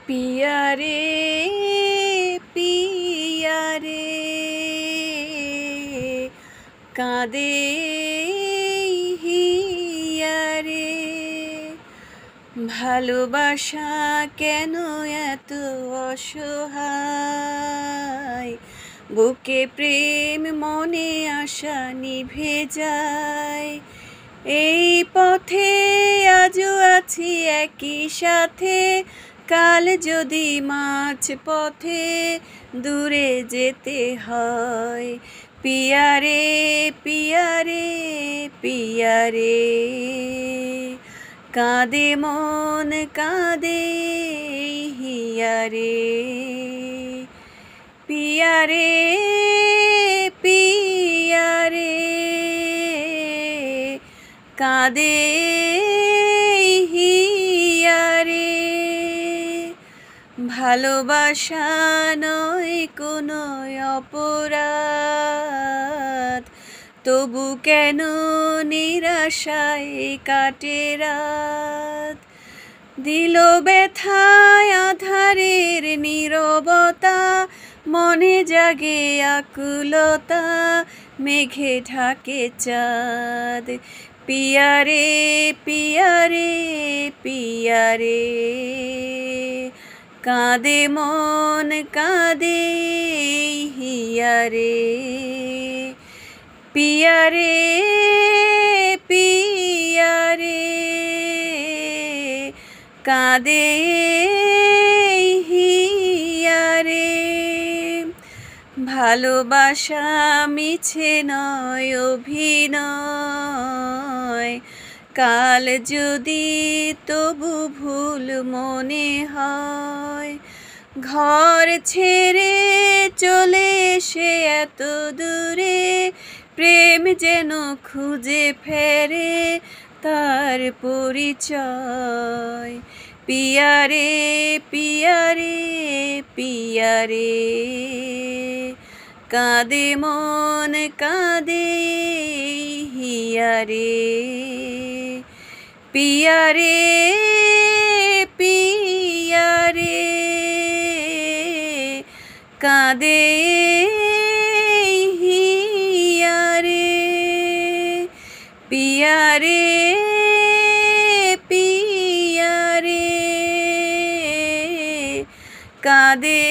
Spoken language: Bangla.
पिया रे पिया रे काঁদে হিয়া রে ভালোবাসা কেন এত অসহায় বুকে প্রেম মনে আশা নিভে যায় এই পথে আজও আছি একই সাথে কাল যদি মাঝ পথে দূরে যেতে হয় পিয়া রে পিয়া রে পিয়া রে কাঁদে মন কাঁদে হিয়া রে পিয়া রে পিয়া রে কাঁদে হিয়া রে ভালোবাসা নয় কোনো অপরাধ তবু কেন নিরাশায় কাটে রাত দিল ব্যথায় আধারের নীরবতা মনে জাগে আকুলতা মেঘে ঢাকে চাঁদ পিয়া রে পিয়া রে পিয়া রে কাঁদে মন কাঁদে হিয়া রে পিয়া রে পিয়া রে কাঁদে হিয়া রে ভালোবাসা মিছে নয় অভিনয় কাল যদি তবু ভুল মনে হয় ঘর ছেড়ে চলে এসে এত দূরে প্রেম যেন খুঁজে ফেরে তার পরিচয় পিয়া রে পিয়া রে পিয়া রে কাঁদে মন কাঁদে হিয়া রে পিয়া রে পিয়া রে কাঁদে হিয়া রে পিয়া রে পিয়া রে কাঁদে